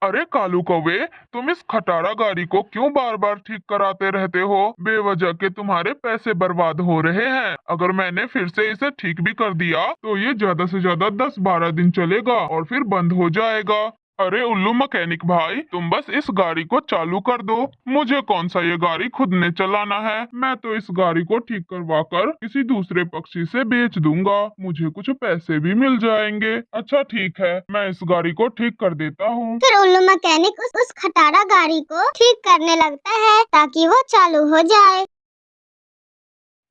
अरे कालू कौवे, तुम इस खटारा गाड़ी को क्यों बार बार ठीक कराते रहते हो? बेवजह के तुम्हारे पैसे बर्बाद हो रहे हैं। अगर मैंने फिर से इसे ठीक भी कर दिया तो ये ज्यादा से ज्यादा 10-12 दिन चलेगा और फिर बंद हो जाएगा। अरे उल्लू मैकेनिक भाई, तुम बस इस गाड़ी को चालू कर दो। मुझे कौन सा ये गाड़ी खुद ने चलाना है। मैं तो इस गाड़ी को ठीक करवा कर किसी दूसरे पक्षी से बेच दूंगा, मुझे कुछ पैसे भी मिल जाएंगे। अच्छा ठीक है, मैं इस गाड़ी को ठीक कर देता हूँ। फिर उल्लू मैकेनिक उस खटारा गाड़ी को ठीक करने लगता है ताकि वो चालू हो जाए।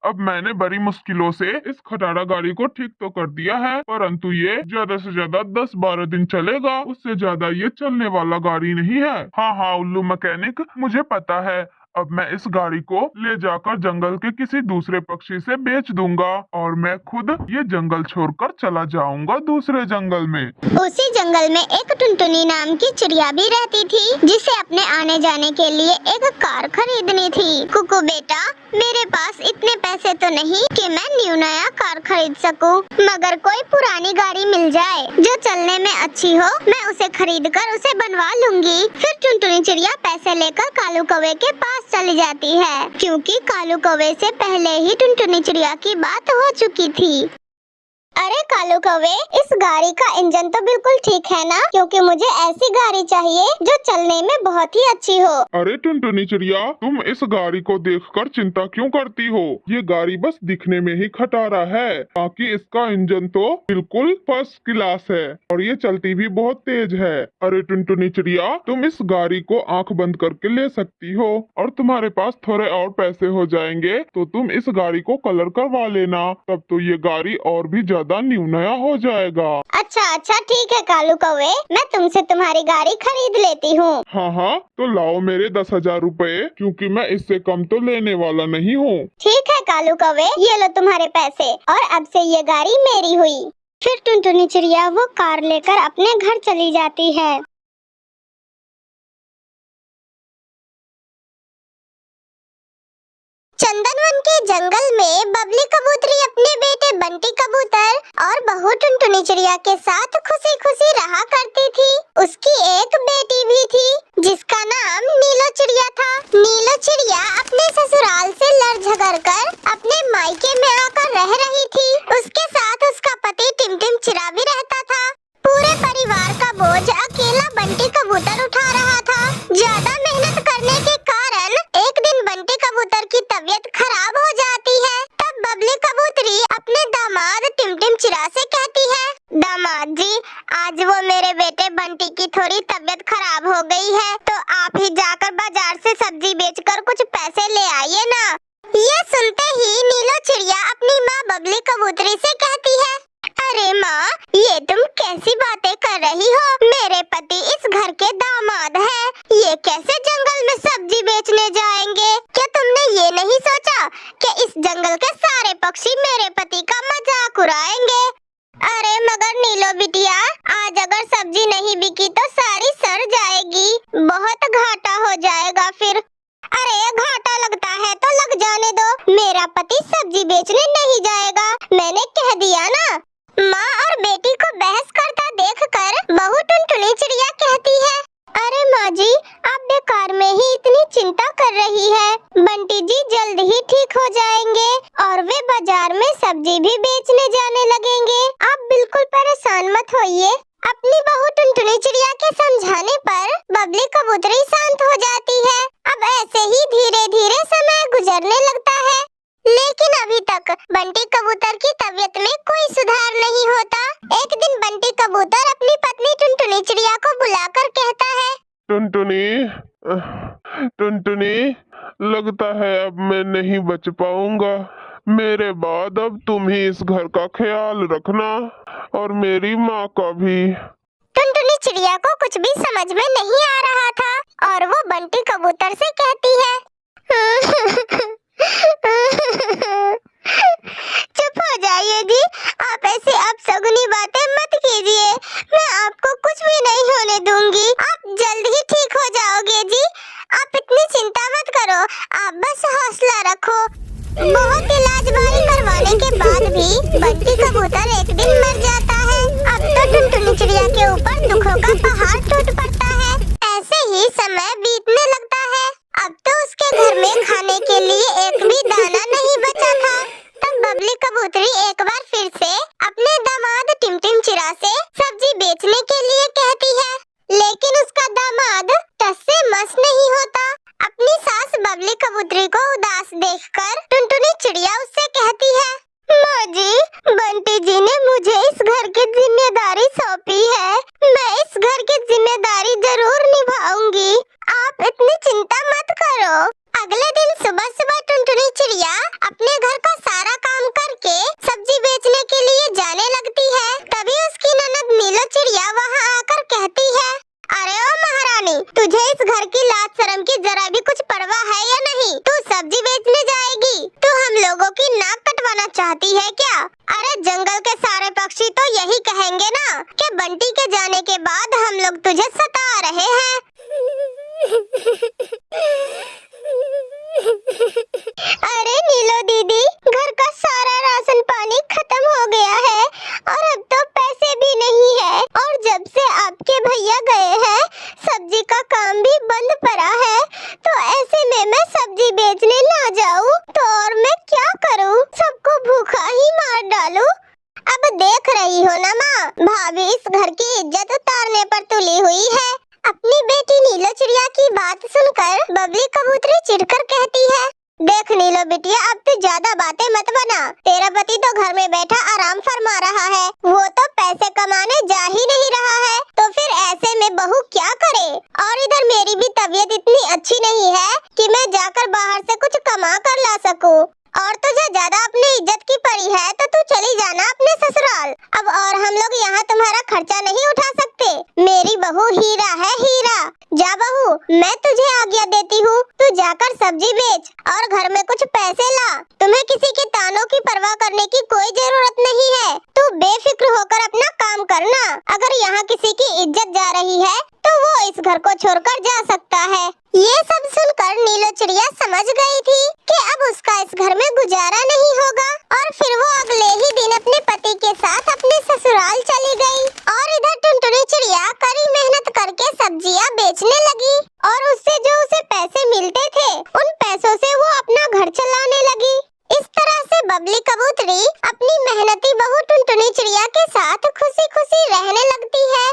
अब मैंने बड़ी मुश्किलों से इस खटारा गाड़ी को ठीक तो कर दिया है, परंतु ये ज्यादा से ज्यादा 10-12 दिन चलेगा, उससे ज्यादा ये चलने वाला गाड़ी नहीं है। हाँ हाँ उल्लू मैकेनिक, मुझे पता है। अब मैं इस गाड़ी को ले जाकर जंगल के किसी दूसरे पक्षी से बेच दूंगा और मैं खुद ये जंगल छोड़कर चला जाऊंगा दूसरे जंगल में। उसी जंगल में एक टुनटुनी नाम की चिड़िया भी रहती थी, जिसे अपने आने जाने के लिए एक कार खरीदनी थी। कुकू बेटा, मेरे पास इतने पैसे तो नहीं कि मैं न्यू नया कार खरीद सकूं, मगर कोई पुरानी गाड़ी मिल जाए जो चलने में अच्छी हो, मैं उसे खरीद कर उसे बनवा लूंगी। फिर टुनटुनी चिड़िया पैसे लेकर कालू कौवे के पास चली जाती है, क्योंकि कालू कौवे से पहले ही टुनटुनी चिड़िया की बात हो चुकी थी। अरे कालू कौवे, इस गाड़ी का इंजन तो बिल्कुल ठीक है ना? क्योंकि मुझे ऐसी गाड़ी चाहिए जो चलने में बहुत ही अच्छी हो। अरे टुनटुनी चिड़िया, तुम इस गाड़ी को देखकर चिंता क्यों करती हो? ये गाड़ी बस दिखने में ही खटारा है, बाकी इसका इंजन तो बिल्कुल फर्स्ट क्लास है और ये चलती भी बहुत तेज है। अरे टुनटुनी चिड़िया, तुम इस गाड़ी को आंख बंद करके ले सकती हो और तुम्हारे पास थोड़े और पैसे हो जाएंगे तो तुम इस गाड़ी को कलर करवा लेना, तब तो ये गाड़ी और भी ज्यादा न्यू नया हो जाएगा। अच्छा ठीक है कालू कौवे, मैं तुमसे तुम्हारी गाड़ी खरीद लेती हूँ। हाँ, तो लाओ मेरे 10,000 रुपए, क्योंकि मैं इससे कम तो लेने वाला नहीं हूँ। ठीक है कालू कौवे, ये लो तुम्हारे पैसे और अब से ये गाड़ी मेरी हुई। फिर टुनटुनी चिड़िया वो कार लेकर अपने घर चली जाती है। चंदनवन के जंगल में बबली कबूतरी अपने बेटे बंटी कबूतर और बहू टुनटुनी चिड़िया के साथ खुशी खुशी रहा करती थी। उसकी एक बेटी भी थी जिसका नाम नीलो चिड़िया था। नीलो चिड़िया अपने ससुराल से लड़ झगड़ कर अपने मायके में आकर रह रही थी। उसके साथ उसका पति टिमटिम चिड़ा भी रहता था। पूरे परिवार का बोझ अकेला बंटी कबूतर उठा रहा था। ज्यादा मेहनत करने के कारण एक दिन बंटी कबूतर की तबीयत खराब हो जाती है। तब बबली कबूतरी अपने दामाद टिमटिम चिड़ा से कहती है, दामाद जी, आज वो मेरे बेटे बंटी की थोड़ी तबीयत खराब हो गई है, तो आप ही जाकर बाजार से सब्जी बेचकर कुछ पैसे ले आइए ना। ये सुनते ही नीलो चिड़िया अपनी माँ बबली कबूतरी से कहती है, अरे माँ, ये तुम कैसी बातें कर रही हो? मेरे पति इस घर के दामाद हैं, ये कैसे जंगल में सब्जी बेचने जाएंगे? क्या तुमने ये नहीं सोचा कि इस जंगल के सारे पक्षी मेरे पति का मजाक उड़ाएंगे? अरे मगर नीलो बिटिया, आज अगर सब्जी नहीं बिकी तो सारी सड़ जाएगी, बहुत घाटा हो जाएगा फिर। अरे घाटा लगता है तो लग जाने दो, मेरा पति सब्जी बेचने नहीं जाएगा, मैंने कह दिया ना। माँ और बेटी को बहस करता देखकर बहू टुनटुनी चिड़िया कहती है, अरे माँ जी, आप बेकार में ही इतनी चिंता कर रही है। बंटी जी जल्द ही ठीक हो जाएंगे और वे बाजार में सब्जी भी बेचने जाने लगेंगे। आप बिल्कुल परेशान मत होइए। अपनी बहू टुनटुनी चिड़िया के समझाने पर बबली कबूतरी शांत हो जाती है। अब ऐसे ही धीरे धीरे समय गुजरने लगता है, लेकिन अभी तक बंटी कबूतर की तबीयत में कोई सुधार नहीं होता। एक दिन बंटी कबूतर अपनी पत्नी टुनटुनी चिड़िया को बुलाकर कहता है, टुनटुनी, लगता है अब मैं नहीं बच पाऊंगा। मेरे बाद अब तुम ही इस घर का ख्याल रखना और मेरी माँ का भी। टुनटुनी चिड़िया को कुछ भी समझ में नहीं आ रहा था और वो बंटी कबूतर से कहती है, चुप हो जाइए जी, आप ऐसे अपशगुनी बातें मत कीजिए, मैं आपको कुछ भी नहीं होने दूंगी, आप जल्द ही ठीक हो जाओगे जी, आप इतनी चिंता मत करो, आप बस हौसला रखो। बहुत इलाज बारी करवाने के बाद भी बंटी कबूतर एक दिन मर जाता है। अब तो टुनटुनी चिड़िया के ऊपर दुखों का पहाड़ टूट पड़ता है। टुनटुनी, तुझे इस घर की लाज शर्म की जरा भी कुछ परवाह है या नहीं? तू सब्जी बेचने जाएगी? तू हम लोगों की नाक कटवाना चाहती है क्या? अरे जंगल के सारे पक्षी तो यही कहेंगे ना कि बंटी के जाने के बाद हम लोग तुझे सता रहे हैं। अरे नीलो दीदी, घर का सारा राशन पानी खत्म हो गया है और अब तो पैसे भी नहीं है, और जब से आपके भैया गए हैं सब्जी का काम भी बंद पड़ा है, तो ऐसे में मैं सब्जी बेचने ना जाऊं तो और मैं क्या करूं? सबको भूखा ही मार डालूं। अब देख रही हो ना माँ, भाभी इस घर की इज्जत उतारने पर तुली हुई है। अपनी बेटी नीलो चिड़िया की बात सुनकर बबली कबूतरी चिढ़कर कहती है, देख नीलो बिटिया, अब तू ज्यादा बातें मत बना। तेरा पति तो घर में बैठा आराम फरमा रहा है, वो तो पैसे कमाने जा ही नहीं रहा है, तो फिर ऐसे में बहू क्या करे? और इधर मेरी भी तबीयत इतनी अच्छी नहीं है कि मैं जाकर बाहर से कुछ कमा कर ला सकूं। और तुझे ज्यादा अपनी इज्जत की पड़ी है तो तू चली जाना अपने ससुराल। अब और हम लोग यहाँ तुम्हारा खर्चा नहीं उठा सकते। मेरी बहू हीरा है, हीरा। जा बहू, मैं तुझे आज्ञा देती हूँ, तू जाकर सब्जी बेच और घर में कुछ पैसे ला। तुम्हें किसी के तानों की परवाह करने की कोई जरूरत नहीं है। तू बेफिक्र होकर अपना काम करना। अगर यहाँ किसी की इज्जत जा रही है तो वो इस घर को छोड़कर जा सकता है। ये सब सुनकर नीलो चिड़िया समझ गई थी कि अब उसका इस घर में गुजारा नहीं होगा, और फिर वो अगले ही दिन अपने पति के साथ अपने ससुराल चली गई। और इधर टुनटुनी चिड़िया कड़ी मेहनत करके सब्जियां बेचने लगी, और उससे जो उसे पैसे मिलते थे उन पैसों से वो अपना घर चलाने लगी। इस तरह से बबली कबूतरी अपनी मेहनती बहू टुनटुनी चिड़िया के साथ खुशी खुशी रहने लगती है।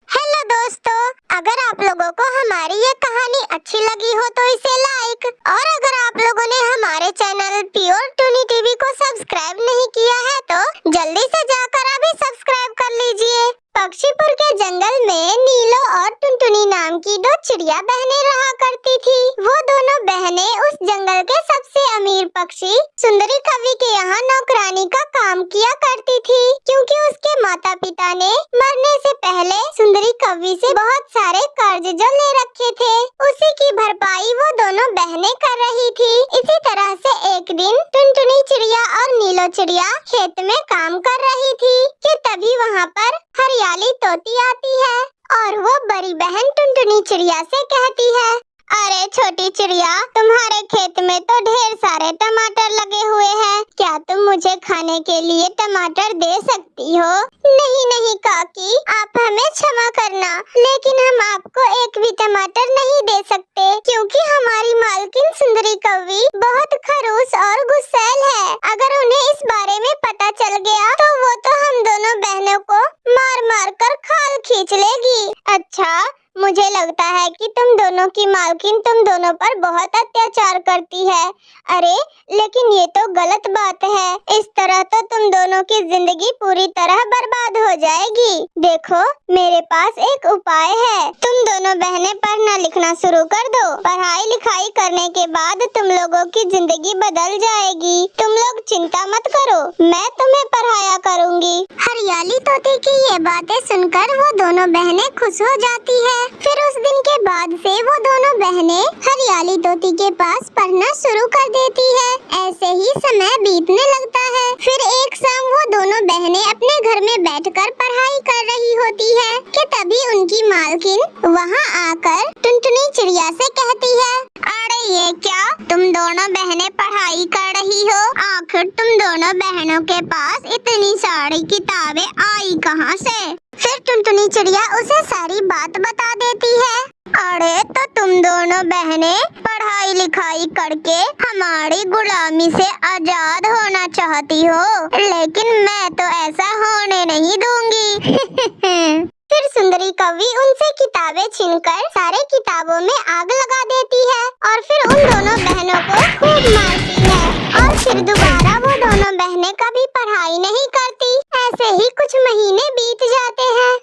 हेलो दोस्तों, अगर आप लोगों को हमारी ये कहानी अच्छी लगी हो तो इसे लाइक, और अगर आप लोगों ने हमारे चैनल प्योर टूनी टीवी को सब्सक्राइब नहीं किया है तो जल्दी से जाकर अभी सब्सक्राइब कर लीजिए। पक्षीपुर के जंगल में नीलो और टुनटुनी नाम की दो चिड़िया बहनें रहा करती थी। वो दोनों बहनें उस जंगल के सबसे अमीर पक्षी सुंदरी कवि के यहाँ नौकरानी का काम किया करती थी, क्योंकि उसके माता पिता ने मरने से पहले सुंदरी कवि से बहुत सारे कर्ज जो ले रखे थे, उसी की भरपाई वो दोनों बहनें कर रही थी। इसी तरह से एक दिन टुनटुनी चिड़िया और नीलो चिड़िया खेत में काम कर रही थी कि तभी वहाँ पर हरियाली तोती आती है, और वो बड़ी बहन टुनटुनी चिड़िया से कहती है, अरे छोटी चिड़िया, तुम्हारे खेत में तो ढेर सारे टमाटर लगे हुए हैं, क्या तुम मुझे खाने के लिए टमाटर दे सकती हो? नहीं नहीं काकी, आप हमें क्षमा करना, लेकिन हम आपको एक भी टमाटर नहीं दे सकते, क्योंकि हमारी मालकिन सुंदरी कवि बहुत खड़ूस और गुस्सैल है। अगर उन्हें इस बारे में पता चल गया तो वो तो हम दोनों बहनों को मार मार कर खाल खींच लेगी। अच्छा, मुझे लगता है कि तुम दोनों की मालकिन तुम दोनों पर बहुत अत्याचार करती है। अरे लेकिन ये तो गलत बात है, इस तरह तो तुम दोनों की जिंदगी पूरी तरह बर्बाद हो जाएगी। देखो, मेरे पास एक उपाय है, तुम दोनों बहनें पढ़ना लिखना शुरू कर दो। पढ़ाई लिखाई करने के बाद तुम लोगों की जिंदगी बदल जाएगी। तुम लोग चिंता मत करो, मैं तुम्हें पढ़ाया करूँगी। हरियाली तोती की ये बातें सुनकर वो दोनों बहनें खुश हो जाती है। फिर उस दिन के बाद से वो दोनों बहनें हरियाली तोती के पास पढ़ना शुरू कर देती है। ऐसे ही समय बीतने लगता है। फिर एक शाम वो दोनों बहनें अपने घर में बैठकर पढ़ाई कर रही होती है कि तभी उनकी मालकिन वहाँ आकर टुनटुनी चिड़िया से कहती है, अरे ये क्या, तुम दोनों बहनें पढ़ाई कर रही हो? आखिर तुम दोनों बहनों के पास इतनी सारी किताबें आई कहाँ से? फिर टुनटुनी चिड़िया उसे सारी बात बता देती है। अरे तो तुम दोनों बहनें पढ़ाई लिखाई करके हमारी गुलामी से आजाद होना चाहती हो, लेकिन मैं तो ऐसा होने नहीं दूंगी। फिर सुंदरी कवि उनसे किताबें छीनकर सारे किताबों में आग लगा देती है, और फिर उन दोनों बहनों को खूब मारती है, और फिर दोबारा वो दोनों बहनें कभी पढ़ाई नहीं करती। ऐसे ही कुछ महीने बीत जाते हैं।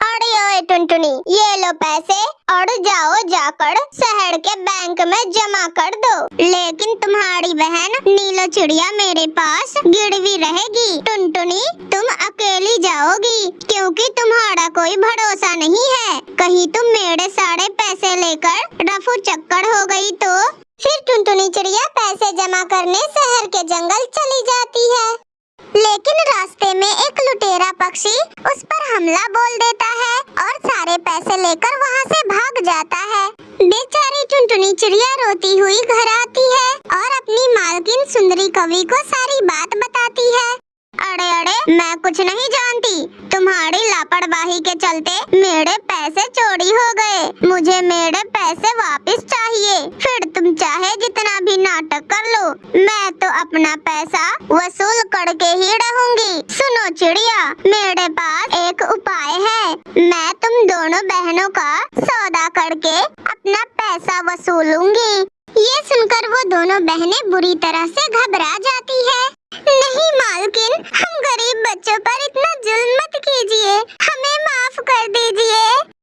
अरे ओए टुनटुनी, ये लो पैसे और जाओ जाकर शहर के बैंक में जमा कर दो, लेकिन तुम्हारी बहन नीलो चिड़िया मेरे पास गिरवी रहेगी। टुनटुनी, तुम अकेली जाओगी, क्योंकि तुम्हारा कोई भरोसा नहीं है, कहीं तुम मेरे सारे पैसे लेकर रफू चक्कर हो गई तो फिर टुनटुनी चिड़िया पैसे जमा करने शहर के जंगल चली जाती है। लेकिन रास्ते में एक लुटेरा पक्षी उस पर हमला बोल देता है और सारे पैसे लेकर वहाँ से भाग जाता है। बेचारी टुनटुनी चिड़िया रोती हुई घर आती है और अपनी मालकिन सुंदरी कवि को सारी बात बताती है। अरे अरे, मैं कुछ नहीं जानती, तुम्हारी लापरवाही के चलते मेरे पैसे चोरी हो गए। मुझे मेरे पैसे वापस चाहिए। फिर तुम चाहे जितना भी नाटक कर लो, मैं तो अपना पैसा वसूल करके ही रहूंगी। सुनो चिड़िया, मेरे पास एक उपाय है। मैं तुम दोनों बहनों का सौदा करके अपना पैसा वसूलूंगी। ये सुनकर वो दोनों बहनें बुरी तरह से घबरा जाती है। नहीं मालकिन, हम गरीब बच्चों पर इतना जुल्म मत कीजिए, हमें माफ कर दीजिए।